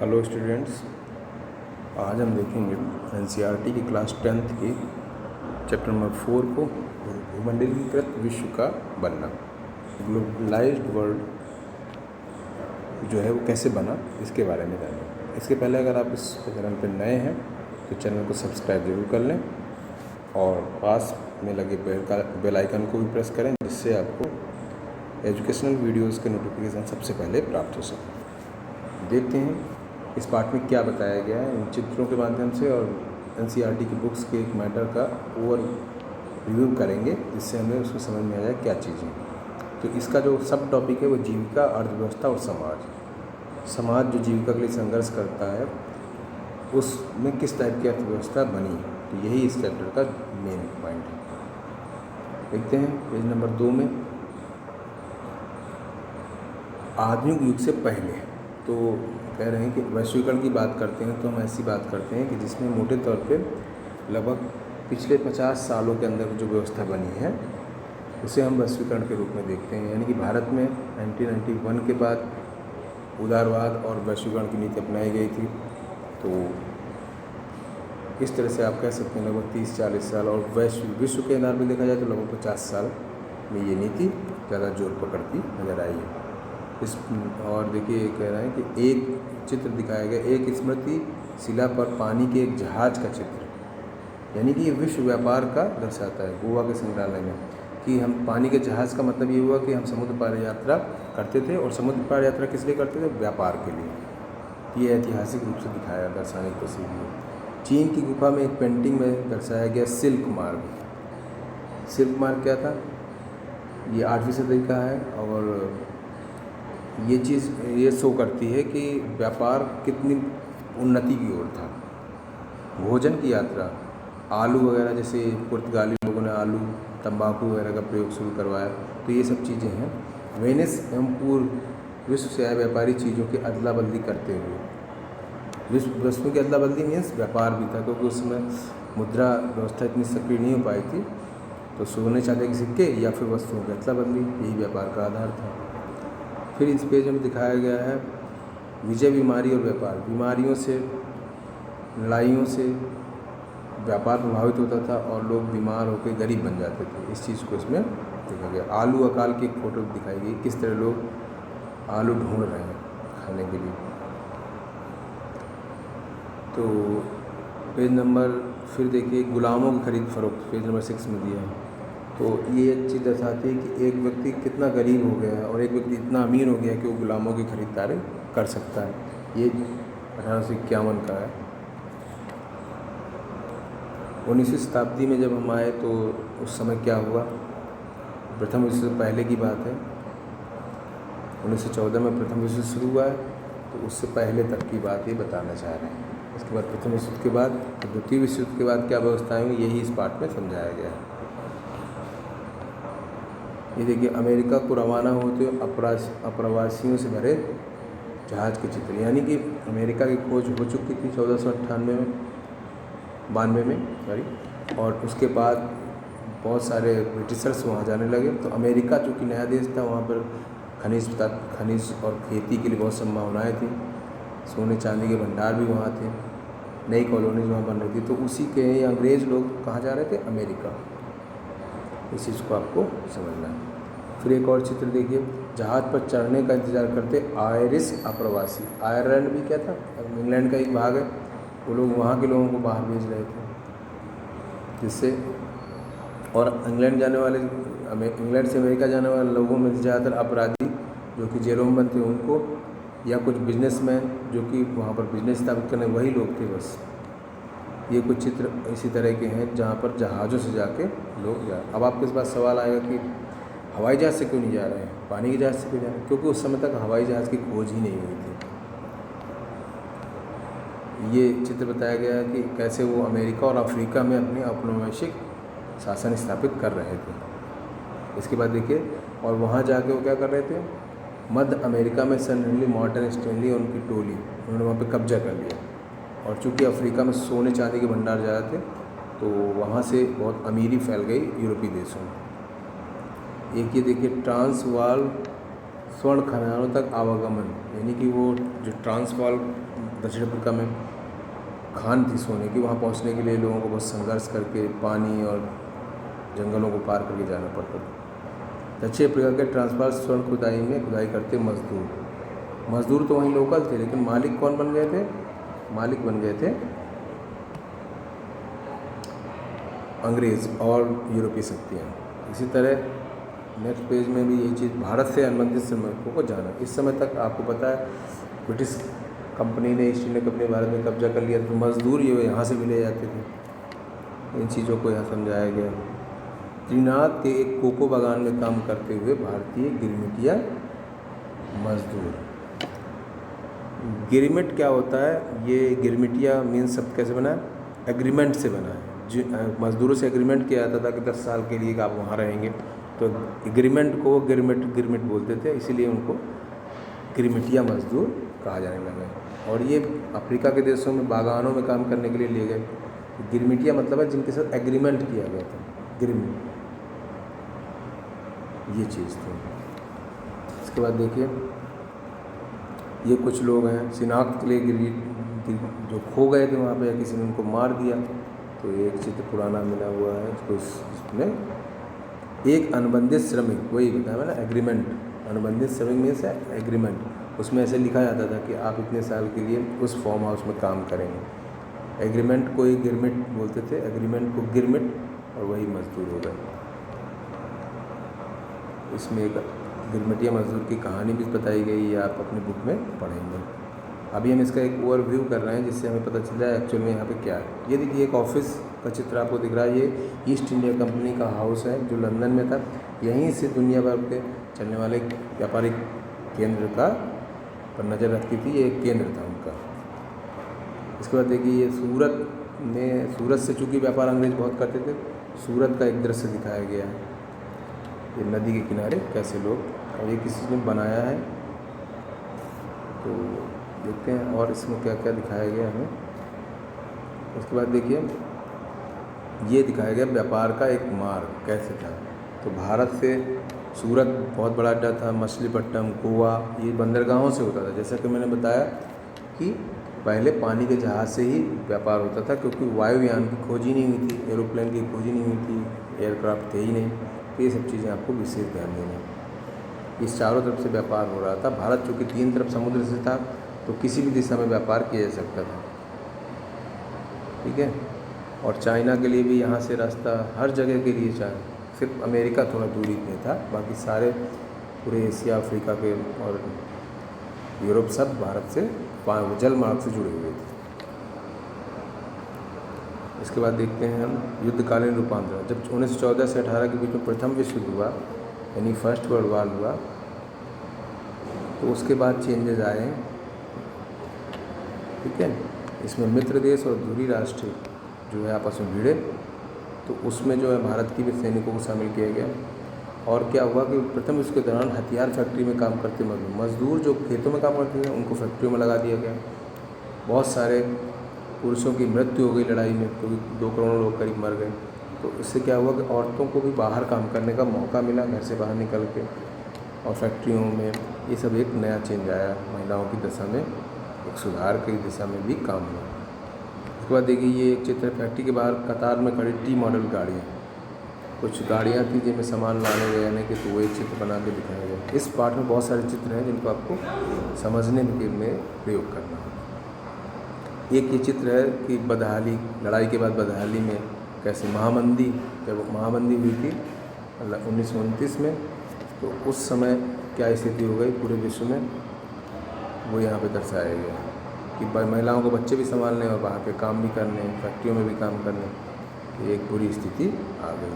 Hello students, आज हम देखेंगे एनसीईआरटी की क्लास 10th के चैप्टर नंबर 4 को, भूमंडलीकृत विश्व का बनना। ग्लोबलाइज्ड वर्ल्ड जो है वो कैसे बना, इसके बारे में जानें। इसके पहले अगर आप इस चैनल पर नए हैं तो चैनल को सब्सक्राइब जरूर कर लें और पास में लगे बेल आइकन को भी प्रेस करें, जिससे आपको एजुकेशनल वीडियोज़ के नोटिफिकेशन सबसे पहले प्राप्त हो सके। देखते हैं इस पार्ट में क्या बताया गया है इन चित्रों के माध्यम से, और एनसीईआरटी की बुक्स के एक मैटर का ओवर रिव्यू करेंगे, जिससे हमें उसको समझ में आ जाए क्या चीज़ें। तो इसका जो सब टॉपिक है वो जीविका, अर्थव्यवस्था और समाज। समाज जो जीविका के लिए संघर्ष करता है उसमें किस टाइप की अर्थव्यवस्था बनी, तो यही इस चैप्टर का मेन पॉइंट है। देखते हैं पेज नंबर 2 में, आधुनिक युग से पहले। तो कह रहे हैं कि वैश्वीकरण की बात करते हैं तो हम ऐसी बात करते हैं कि जिसमें मोटे तौर पे लगभग पिछले 50 सालों के अंदर जो व्यवस्था बनी है उसे हम वैश्वीकरण के रूप में देखते हैं। यानी कि भारत में 1991 के बाद उदारवाद और वैश्वीकरण की नीति अपनाई गई थी। तो इस तरह से आप कह सकते हैं लगभग 30-40 साल, और विश्व के आधार पर देखा जाए तो लगभग 50 साल में ये नीति ज़्यादा जोर पकड़ती नज़र आई है। और देखिए कह रहा है कि एक चित्र दिखाया गया, एक स्मृति शिला पर पानी के एक जहाज़ का चित्र, यानी कि ये विश्व व्यापार का दर्शाता है गोवा के संग्रहालय में। कि हम पानी के जहाज़ का मतलब ये हुआ कि हम समुद्र पार यात्रा करते थे, और समुद्र पार यात्रा किस लिए करते थे? व्यापार के लिए। ये ऐतिहासिक रूप से दिखाया दर्शाने की कोशिश की। चीन की गुफा में एक पेंटिंग में दर्शाया गया सिल्क मार्ग। सिल्क मार्ग क्या था? ये 8वीं सदी का है, और ये चीज़ ये शो करती है कि व्यापार कितनी उन्नति की ओर था। भोजन की यात्रा, आलू वगैरह, जैसे पुर्तगाली लोगों ने आलू तंबाकू वगैरह का प्रयोग शुरू करवाया, तो ये सब चीज़ें हैं। वेनिस एवं पूर्व विश्व से आए व्यापारी चीज़ों की अदला बदली करते हुए। विश्व की अदला बदली मीन्स व्यापार भी था, क्योंकि उस समय मुद्रा व्यवस्था इतनी सक्रिय नहीं हो पाई थी। तो सोने चांदी के सिक्के या फिर वस्तुओं की अदला बदली, यही व्यापार का आधार था। फिर इस पेज में दिखाया गया है विजय, बीमारी और व्यापार। बीमारियों से, लड़ाइयों से व्यापार प्रभावित होता था और लोग बीमार होकर गरीब बन जाते थे। इस चीज़ को इसमें देखा गया। आलू अकाल की एक फ़ोटो दिखाई गई, किस तरह लोग आलू ढूंढ रहे हैं खाने के लिए। तो पेज नंबर फिर देखिए, गुलामों की खरीद फरोख्त, पेज नंबर 6 में दिया है। तो ये एक चीज़ दर्शाती है कि एक व्यक्ति कितना गरीब हो गया है और एक व्यक्ति इतना अमीर हो गया है कि वो गुलामों की खरीदारी कर सकता है। ये 1851 का है। 19वीं शताब्दी में जब हम आए तो उस समय क्या हुआ? प्रथम विश्व से पहले की बात है। 1914 में प्रथम विश्व शुरू हुआ है, तो उससे पहले तक की बात ये बताना चाह रहे हैं। उसके बाद प्रथम विश्व युद्ध के बाद, द्वितीय विश्व युद्ध के बाद क्या व्यवस्थाएँ हुई, यही इस पार्ट में समझाया गया है। ये देखिए, अमेरिका को रवाना होते अप्रवासियों से भरे जहाज़ के चित्र, यानी कि अमेरिका की खोज हो चुकी थी 1492 में सॉरी, और उसके बाद बहुत सारे ब्रिटिशर्स वहाँ जाने लगे। तो अमेरिका चूँकि नया देश था, वहाँ पर खनिज और खेती के लिए बहुत संभावनाएँ थी। सोने चांदी के भंडार भी वहाँ थे, नई कॉलोनीज वहाँ बन रही थी। तो उसी के अंग्रेज़ लोग कहाँ जा रहे थे? अमेरिका। इस चीज़ को आपको समझना है। फिर एक और चित्र देखिए, जहाज़ पर चढ़ने का इंतज़ार करते आयरिश अप्रवासी। आयरलैंड भी क्या था? इंग्लैंड का एक भाग है। वो लोग वहाँ के लोगों को बाहर भेज रहे थे, जिससे, और इंग्लैंड से अमेरिका जाने वाले लोगों में ज़्यादातर अपराधी जो कि जेलों में बंद थे उनको, या कुछ बिजनेसमैन जो कि वहाँ पर बिजनेस स्थापित करने, वही लोग थे बस। ये कुछ चित्र इसी तरह के हैं जहाँ पर जहाज़ों से जाके लोग जा। अब आपके पास सवाल आएगा कि हवाई जहाज़ से क्यों नहीं जा रहे हैं, पानी के जहाज़ से क्यों जा रहे हैं? क्योंकि उस समय तक हवाई जहाज़ की खोज ही नहीं हुई थी। ये चित्र बताया गया है कि कैसे वो अमेरिका और अफ्रीका में अपने औपनिवेशिक शासन स्थापित कर रहे थे। इसके बाद देखिए, और वहाँ जाके वो क्या कर रहे थे? मध्य अमेरिका में सर हेनरी मॉर्टन स्टैनली और उनकी टोली, उन्होंने वहाँ पे कब्जा कर लिया। और चूँकि अफ्रीका में सोने चांदी के भंडार ज़्यादा थे, तो वहाँ से बहुत अमीरी फैल गई यूरोपीय देशों में। एक ये देखिए, ट्रांसवाल स्वर्ण खदानों तक आवागमन, यानी कि वो जो ट्रांसवाल दक्षिण अफ्रीका में खान थी सोने की, वहाँ पहुँचने के लिए लोगों को बहुत संघर्ष करके पानी और जंगलों को पार करके जाना पड़ता था। दक्षिण अफ्रीका के ट्रांसवाल स्वर्ण खुदाई में खुदाई करते मजदूर तो वहीं लोकल थे, लेकिन मालिक कौन बन गए थे? मालिक बन गए थे अंग्रेज़ और यूरोपीय शक्तियाँ। इसी तरह नेक्स्ट पेज में भी यही चीज़, भारत से अनुबंधित श्रमिकों को जाना। इस समय तक आपको पता है ब्रिटिश कंपनी ने, ईस्ट इंडिया कंपनी भारत में कब्जा कर लिया, तो मजदूर ये यहाँ से भी ले जाते थे। इन चीज़ों को यहाँ समझाया गया। त्रिनाद के एक कोको बागान में काम करते हुए भारतीय गिरमिटिया मजदूर। गिरमिट क्या होता है? ये गिरमिटिया मीन्स शब्द कैसे बना है? एग्रीमेंट से बना है। मजदूरों से एग्रीमेंट किया जाता था कि 10 साल के लिए आप वहाँ रहेंगे, तो एग्रीमेंट को गिरमिट बोलते थे, इसीलिए उनको गिरमिटिया मजदूर कहा जाने लगा। और ये अफ्रीका के देशों में बागानों में काम करने के लिए ले गए। गिरमिटिया मतलब है जिनके साथ एग्रीमेंट किया गया था, गिरमिट, ये चीज़ थी। इसके बाद देखिए, ये कुछ लोग हैं शिनाख्त के लिए जो खो गए थे वहाँ पे, या किसी ने उनको मार दिया, तो एक चित्र पुराना मिला हुआ है। इसको इसमें एक अनुबंधित श्रमिक, वही बताया मैंने एग्रीमेंट, अनुबंधित श्रमिक मीन्स एग्रीमेंट, उसमें ऐसे लिखा जाता था कि आप इतने साल के लिए उस फार्म हाउस में काम करेंगे। एग्रीमेंट को ही गिरमिट बोलते थे, एग्रीमेंट को गिरमिट, और वही मजदूर हो गए। इसमें एक गिरमिटिया मजदूर की कहानी भी बताई गई है, आप अपनी बुक में पढ़ेंगे। अभी हम इसका एक ओवरव्यू कर रहे हैं जिससे हमें पता चल जाए एक्चुअल में यहाँ पे क्या है। ये देखिए एक ऑफिस का चित्र आपको दिख रहा है, ये ईस्ट इंडिया कंपनी का हाउस है जो लंदन में था। यहीं से दुनिया भर के चलने वाले व्यापारिक केंद्र का पर नज़र रखती थी, ये एक केंद्र था उनका। इसके बाद देखिए, ये सूरत से चूँकि व्यापार अंग्रेज बहुत करते थे, सूरत का एक दृश्य दिखाया गया है। ये नदी के किनारे कैसे लोग, और ये किसी ने बनाया है, तो देखते हैं और इसमें क्या क्या दिखाया गया हमें। उसके बाद देखिए, ये दिखाया गया व्यापार का एक मार्ग कैसे था। तो भारत से सूरत बहुत बड़ा अड्डा था, मछलीपट्टनम, गोवा, ये बंदरगाहों से होता था। जैसा कि मैंने बताया कि पहले पानी के जहाज़ से ही व्यापार होता था, क्योंकि वायुयान की खोज ही नहीं हुई थी, एरोप्लेन की खोज ही नहीं हुई थी, एयरक्राफ्ट थे ही नहीं। तो ये सब चीज़ें आपको विशेष ध्यान देनी है। इस चारों तरफ से व्यापार हो रहा था। भारत चूँकि 3 तरफ समुद्र से था, तो किसी भी दिशा में व्यापार किया जा सकता था, ठीक है। और चाइना के लिए भी यहाँ से रास्ता, हर जगह के लिए सिर्फ अमेरिका थोड़ा दूरी पे था, बाकी सारे पूरे एशिया, अफ्रीका के और यूरोप सब भारत से जल मार्ग से जुड़े हुए थे। इसके बाद देखते हैं हम युद्धकालीन रूपांतरण। जब 1914 से 18 के बीच में प्रथम विश्व युद्ध हुआ, यानी फर्स्ट वर्ल्ड वॉर हुआ, तो उसके बाद चेंजेज आए, ठीक है। इसमें मित्र देश और धुरी राष्ट्र जो है आपस में भिड़े, तो उसमें जो है भारत की भी सैनिकों को शामिल किया गया। और क्या हुआ कि प्रथम विश्व के दौरान हथियार फैक्ट्री में काम करते मजदूर जो खेतों में काम करते थे, उनको फैक्ट्रियों में लगा दिया गया। बहुत सारे पुरुषों की मृत्यु हो गई लड़ाई में, क्योंकि 2 करोड़ लोग करीब मर गए। तो इससे क्या हुआ कि औरतों को भी बाहर काम करने का मौका मिला, घर से बाहर निकल के, और फैक्ट्रियों में ये सब एक नया चेंज आया। महिलाओं की दशा में एक सुधार की दिशा में भी काम हुआ। उसके बाद देखिए, ये एक चित्र, फैक्ट्री के बाहर कतार में खड़ी टी मॉडल गाड़ियाँ, कुछ गाड़ियाँ थी जिनमें सामान लाने गए आने के, तो वो एक चित्र बना के दिखाया गया। इस पार्ट में बहुत सारे चित्र हैं जिनको आपको समझने में प्रयोग करना है। एक ये चित्र है कि बदहाली, लड़ाई के बाद बदहाली में कैसे महामंदी, जब महामंदी हुई थी 1929 में, तो उस समय क्या स्थिति हो गई पूरे विश्व में, वो यहाँ पे दर्शाया गया कि महिलाओं को बच्चे भी संभालने और वहाँ पे काम भी करने, फैक्ट्रियों में भी काम करने की एक बुरी स्थिति आ गई।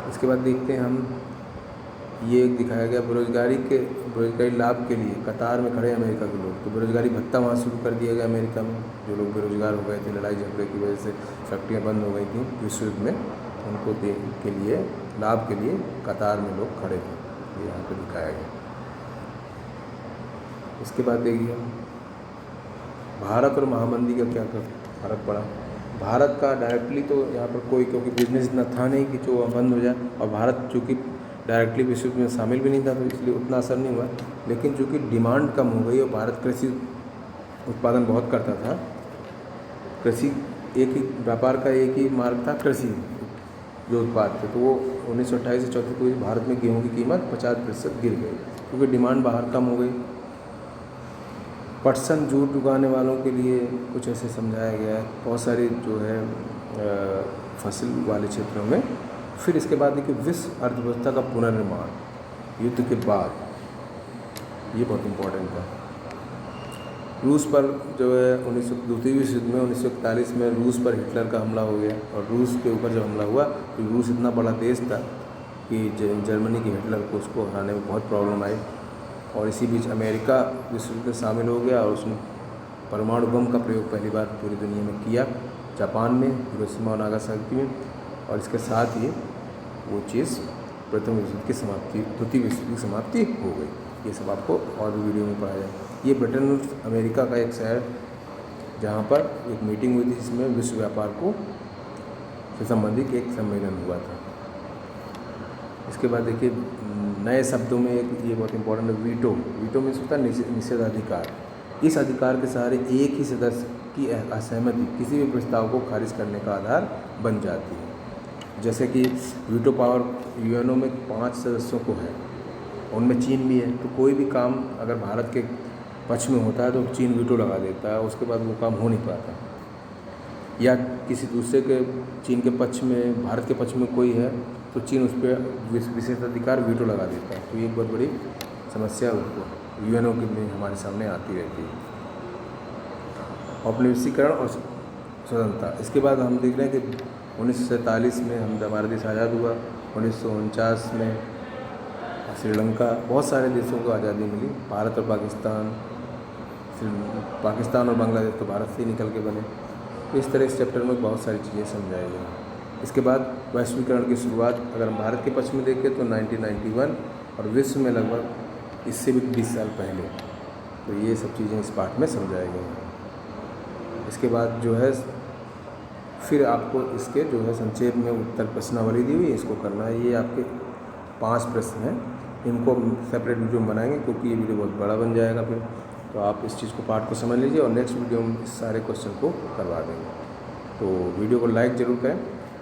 इसके बाद देखते हैं हम, ये एक दिखाया गया बेरोजगारी लाभ के लिए कतार में खड़े अमेरिका के लोग। तो बेरोजगारी भत्ता वहाँ शुरू कर दिया गया अमेरिका में। जो लोग बेरोजगार हो गए थे लड़ाई झगड़े की वजह से, फैक्ट्रियाँ बंद हो गई थी विश्व युद्ध में, उनको के लिए लाभ के लिए कतार में लोग खड़े थे, ये यहाँ पर दिखाया गया। इसके बाद देखिए, भारत और महामंदी का क्या फ़र्क पड़ा। भारत का डायरेक्टली तो यहाँ पर कोई, क्योंकि बिजनेस इतना था नहीं कि जो बंद हो जाए, और भारत चूँकि डायरेक्टली विश्व में शामिल भी नहीं था, तो इसलिए उतना असर नहीं हुआ। लेकिन चूँकि डिमांड कम हो गई और भारत कृषि उत्पादन बहुत करता था। कृषि एक ही व्यापार का एक ही मार्ग था, कृषि जो उत्पाद थे। तो वो 1928 से 34 को भारत में गेहूं की कीमत 50% गिर गई क्योंकि डिमांड बाहर कम हो गई। पटसन जूट उगाने वालों के लिए कुछ ऐसे समझाया गया है, बहुत सारी जो है फसल वाले क्षेत्रों में। फिर इसके बाद देखिए विश्व अर्थव्यवस्था का पुनर्निर्माण युद्ध के बाद, ये बहुत इम्पोर्टेंट था। रूस पर जो है द्वितीय विश्व युद्ध में 1941 में रूस पर हिटलर का हमला हो गया, और रूस के ऊपर जब हमला हुआ तो रूस इतना बड़ा देश था कि जर्मनी के हिटलर को उसको हराने में बहुत प्रॉब्लम आई। और इसी बीच अमेरिका विश्व युद्ध में शामिल हो गया और उसने परमाणु बम का प्रयोग पहली बार पूरी दुनिया में किया, जापान में, हिरोशिमा और नागासाकी में। और इसके साथ ही वो चीज़ प्रथम विश्व युद्ध की समाप्ति, द्वितीय विश्व युद्ध की समाप्ति हो गई। ये सब आपको और भी वीडियो में पढ़ा जाए। ये ब्रिटेन और अमेरिका का एक शहर जहाँ पर एक मीटिंग हुई थी जिसमें विश्व व्यापार को से संबंधित एक सम्मेलन हुआ था। इसके बाद देखिए नए शब्दों में एक ये बहुत इंपॉर्टेंट है, वीटो। वीटो में होता है निषेधाधिकार। इस अधिकार के सहारे एक ही सदस्य की असहमति किसी भी प्रस्ताव को खारिज करने का आधार बन जाती है। जैसे कि वीटो पावर यूएनओ में 5 सदस्यों को है, उनमें चीन भी है। तो कोई भी काम अगर भारत के पक्ष में होता है तो चीन वीटो लगा देता है, उसके बाद वो काम हो नहीं पाता। या किसी दूसरे के चीन के पक्ष में, भारत के पक्ष में कोई है तो चीन उस पर विशेषाधिकार वीटो लगा देता है। तो ये एक बहुत बड़ी समस्या यूएनओ के में हमारे सामने आती रहती है। औपनिवेशीकरण और स्वतंत्रता। इसके बाद हम देख रहे हैं कि 1947 में हमारा देश आज़ाद हुआ, 1949 में श्रीलंका, बहुत सारे देशों को आज़ादी मिली। भारत और पाकिस्तान, पाकिस्तान और बांग्लादेश तो भारत से ही निकल के बने। तो इस तरह इस चैप्टर में बहुत सारी चीज़ें समझाई गई। इसके बाद वैश्वीकरण की शुरुआत अगर हम भारत के पक्ष में देखें तो 1991, और विश्व में लगभग इससे भी 20 साल पहले। तो ये सब चीज़ें इस पाठ में समझाई गई हैं। इसके बाद जो है फिर आपको इसके जो है संक्षेप में उत्तर प्रश्नावली दी हुई है, इसको करना है। ये आपके 5 प्रश्न हैं, इनको सेपरेट वीडियो में बनाएंगे क्योंकि ये वीडियो बहुत बड़ा बन जाएगा फिर। तो आप इस चीज़ को पाठ को समझ लीजिए और नेक्स्ट वीडियो में इस सारे क्वेश्चन को करवा देंगे। तो वीडियो को लाइक ज़रूर करें।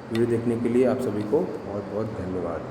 वीडियो देखने के लिए आप सभी को बहुत बहुत धन्यवाद।